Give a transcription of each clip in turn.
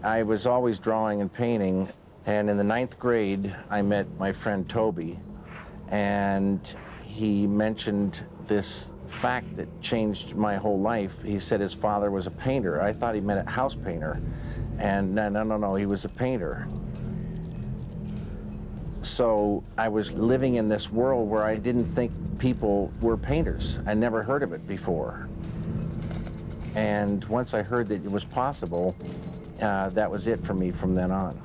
I was always drawing and painting, and in the 9th grade, I met my friend Toby, and he mentioned this fact that changed my whole life. He said his father was a painter. I thought he meant a house painter, and no, he was a painter. So I was living in this world where I didn't think people were painters. I never heard of it before. And once I heard that it was possible, that was it for me from then on.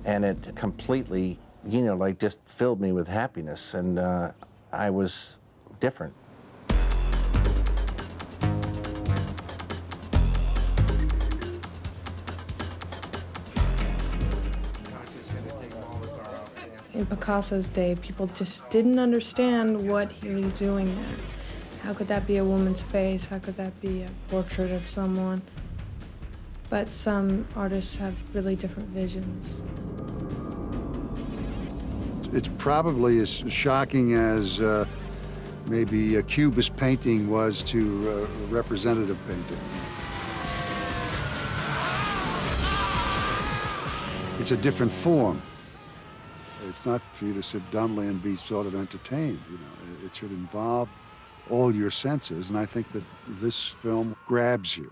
And it completely, like just filled me with happiness, and I was different. In Picasso's day, people just didn't understand what he was doing there. How could that be a woman's face? How could that be a portrait of someone? But some artists have really different visions. It's probably as shocking as maybe a Cubist painting was to a representative painting. It's a different form. It's not for you to sit dumbly and be sort of entertained, It should involve all your senses, and I think that this film grabs you.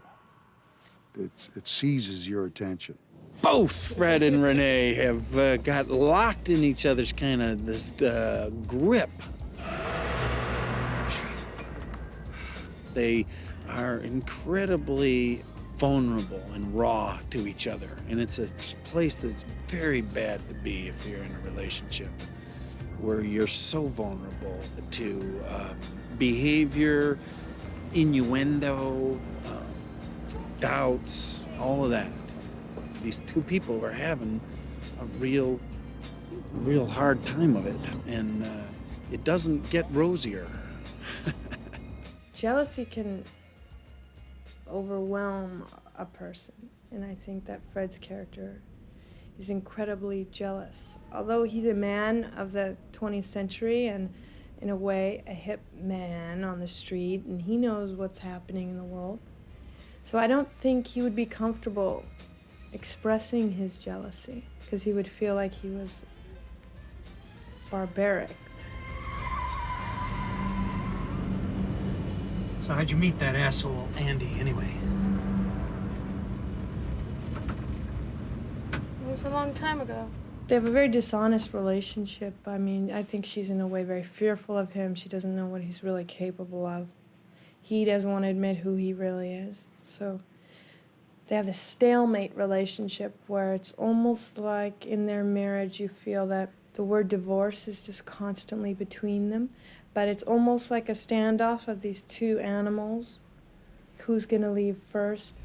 It seizes your attention. Both Fred and Renee have got locked in each other's kind of this grip. They are incredibly vulnerable and raw to each other, and it's a place that's very bad to be if you're in a relationship where you're so vulnerable to behavior, innuendo, doubts, all of that. These two people are having a real hard time of it, and it doesn't get rosier. Jealousy can overwhelm a person, and I think that Fred's character is incredibly jealous. Although he's a man of the 20th century and, in a way, a hip man on the street, and he knows what's happening in the world. So I don't think he would be comfortable expressing his jealousy, because he would feel like he was barbaric. So how'd you meet that asshole Andy, anyway? It was a long time ago. They have a very dishonest relationship. I mean, I think she's in a way very fearful of him. She doesn't know what he's really capable of. He doesn't want to admit who he really is. So they have this stalemate relationship where it's almost like in their marriage you feel that the word divorce is just constantly between them, but it's almost like a standoff of these two animals. Who's gonna leave first?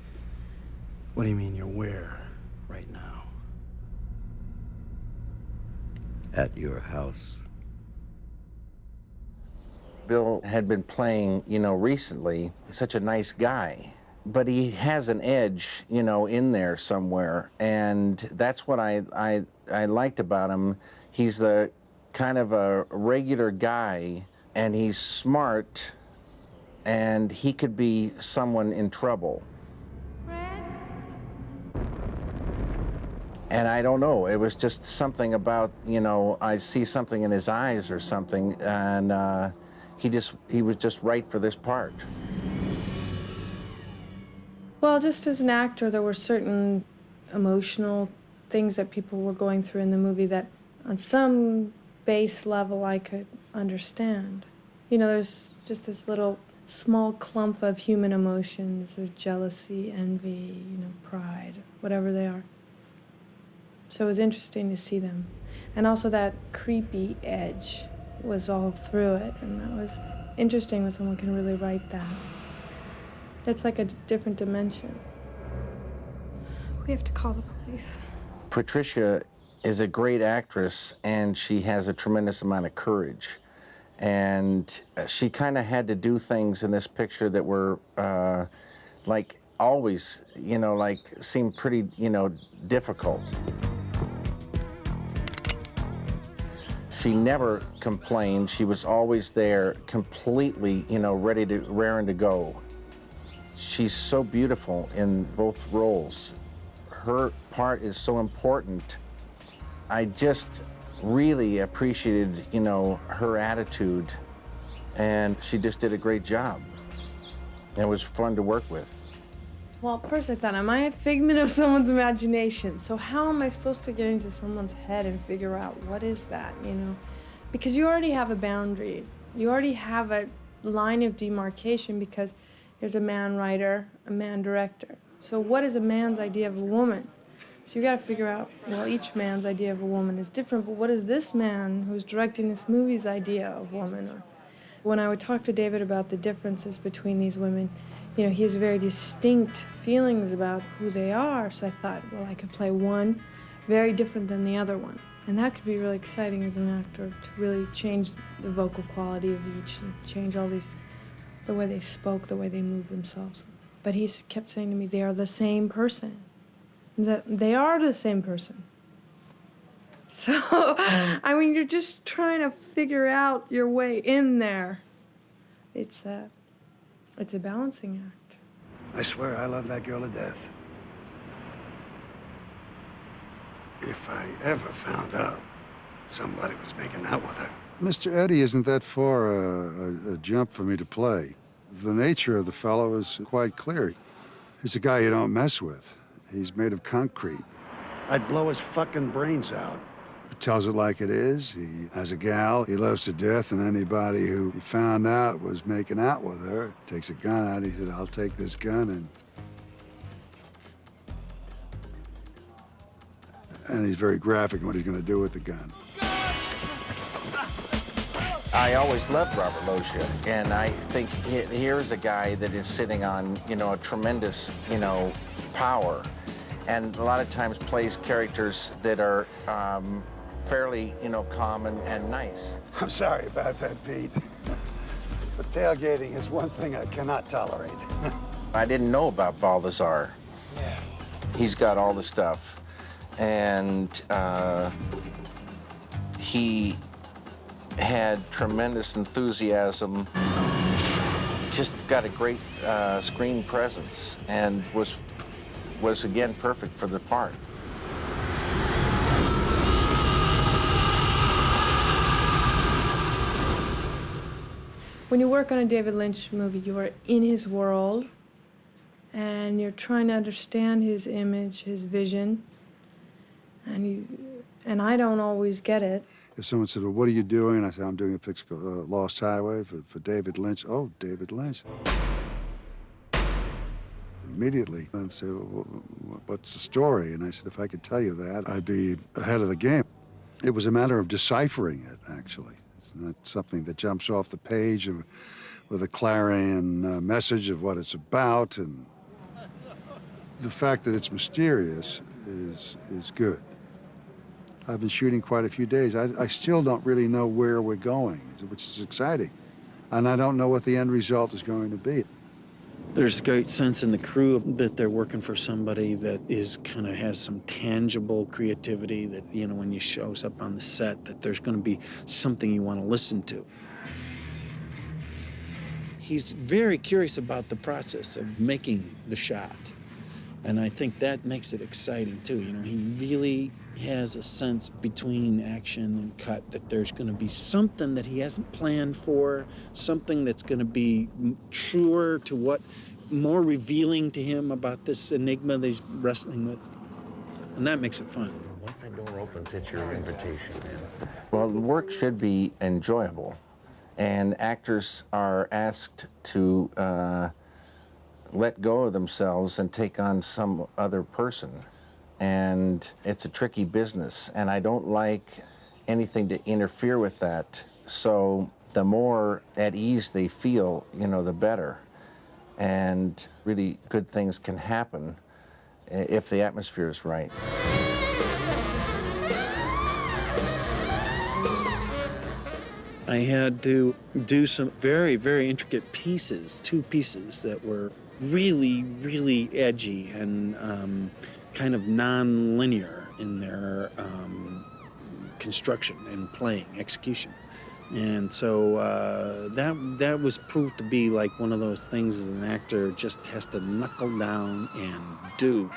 What do you mean you're where right now? At your house. Bill had been playing, recently, such a nice guy, but he has an edge, in there somewhere, and that's what I liked about him. He's the kind of a regular guy, and he's smart, and he could be someone in trouble. And I don't know, it was just something about, I see something in his eyes or something, and he was just right for this part. Well, just as an actor, there were certain emotional things that people were going through in the movie that on some base level I could understand. There's just this little small clump of human emotions, there's jealousy, envy, pride, whatever they are. So it was interesting to see them. And also that creepy edge was all through it, and that was interesting when someone can really write that. It's like a different dimension. We have to call the police. Patricia is a great actress, and she has a tremendous amount of courage. And she kind of had to do things in this picture that were like always, seemed pretty, difficult. She never complained. She was always there, completely, raring to go. She's so beautiful in both roles. her part is so important. I just really appreciated, her attitude, and she just did a great job. It was fun to work with. Well, at first I thought, am I a figment of someone's imagination? So how am I supposed to get into someone's head and figure out what is that, Because you already have a boundary. You already have a line of demarcation because there's a man writer, a man director. So what is a man's idea of a woman? So you got to figure out, well, each man's idea of a woman is different, but what is this man who's directing this movie's idea of woman? Or when I would talk to David about the differences between these women, he has very distinct feelings about who they are. So I thought, well, I could play one very different than the other one. And that could be really exciting as an actor, to really change the vocal quality of each and change all these, the way they spoke, the way they moved themselves. But he kept saying to me, they are the same person. That they are the same person. So, you're just trying to figure out your way in there. It's a balancing act. I swear I love that girl to death. If I ever found out somebody was making out with her. Mr. Eddie isn't that far a jump for me to play. The nature of the fellow is quite clear. He's a guy you don't mess with. He's made of concrete. I'd blow his fucking brains out. He tells it like it is. He has a gal he loves to death, and anybody who he found out was making out with her takes a gun out. He said, I'll take this gun, and he's very graphic in what he's going to do with the gun. I always loved Robert Loggia, and I think here's a guy that is sitting on, a tremendous, power, and a lot of times plays characters that are fairly, calm and nice. I'm sorry about that, Pete. But tailgating is one thing I cannot tolerate. I didn't know about Balthazar. Yeah. He's got all the stuff, and he had tremendous enthusiasm, just got a great screen presence, and was again perfect for the part. When you work on a David Lynch movie, you are in his world, and you're trying to understand his image, his vision, and I don't always get it. If someone said, well, what are you doing? And I said, I'm doing a picture called Lost Highway for David Lynch. Oh, David Lynch. Immediately, and say, well, what's the story? And I said, if I could tell you that, I'd be ahead of the game. It was a matter of deciphering it, actually. It's not something that jumps off the page with a clarion message of what it's about. And the fact that it's mysterious is good. I've been shooting quite a few days. I still don't really know where we're going, which is exciting. And I don't know what the end result is going to be. There's a great sense in the crew that they're working for somebody that has some tangible creativity that, when you shows up on the set, that there's going to be something you want to listen to. He's very curious about the process of making the shot. And I think that makes it exciting, too. He really has a sense between action and cut that there's going to be something that he hasn't planned for, something that's going to be truer to what, more revealing to him about this enigma that he's wrestling with. And that makes it fun. Once the door opens, it's your invitation, man. Well, the work should be enjoyable, and actors are asked to let go of themselves and take on some other person. And it's a tricky business, and I don't like anything to interfere with that. So the more at ease they feel, the better. And really good things can happen if the atmosphere is right. I had to do some very, very intricate pieces, 2 pieces that were really, really edgy and kind of non-linear in their construction and playing, execution. And so that was proved to be like one of those things as an actor just has to knuckle down and do.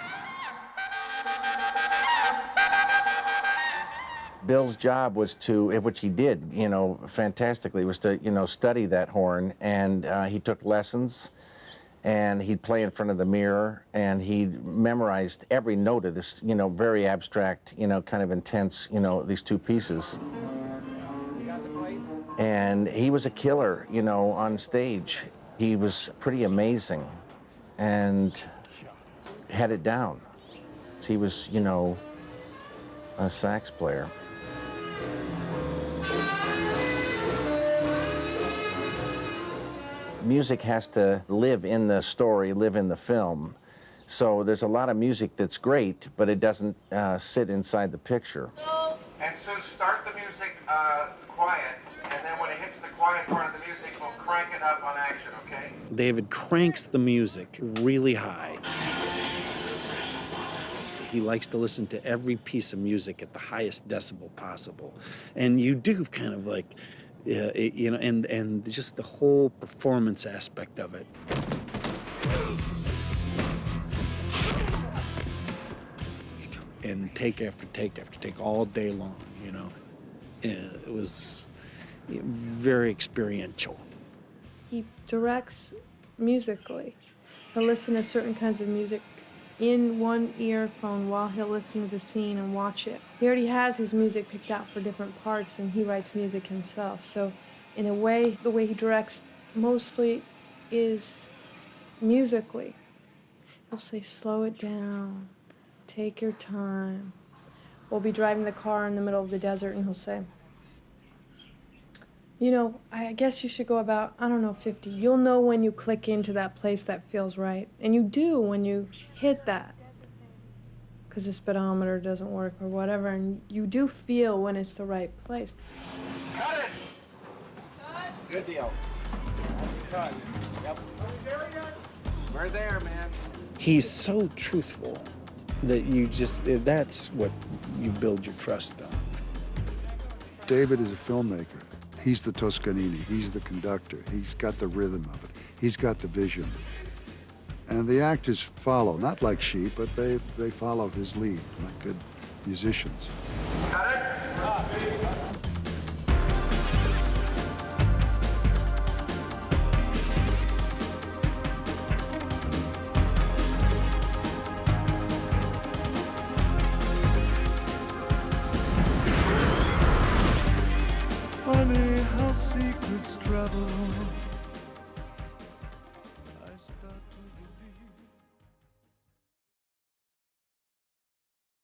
Bill's job was to, which he did, you know, fantastically, was to, you know, study that horn, and he took lessons, and he'd play in front of the mirror, and he memorized every note of this, you know, very abstract, you know, kind of intense, you know, these two pieces. And he was a killer, you know, on stage. He was pretty amazing and had it down. He was, you know, a sax player. Music has to live in the story, live in the film. So there's a lot of music that's great, but it doesn't sit inside the picture. And so start the music quiet, and then when it hits the quiet part of the music, we'll crank it up on action, okay? David cranks the music really high. He likes to listen to every piece of music at the highest decibel possible. And you do kind of like, you know, and just the whole performance aspect of it. And take after take after take all day long, you know. It was very experiential. He directs musically. He'll listen to certain kinds of music in one earphone while he'll listen to the scene and watch it. He already has his music picked out for different parts, and he writes music himself. So in a way, the way he directs mostly is musically. He'll say, slow it down, take your time. We'll be driving the car in the middle of the desert, and he'll say, you know, I guess you should go about, I don't know, 50. You'll know when you click into that place that feels right. And you do when you hit that, because the speedometer doesn't work or whatever, and you do feel when it's the right place. Cut it! Good deal. Cut. Yep. We're there, man. He's so truthful that that's what you build your trust on. David is a filmmaker. He's the Toscanini, he's the conductor, he's got the rhythm of it, he's got the vision. And the actors follow, not like sheep, but they follow his lead like good musicians. Cut it! Funny how secrets travel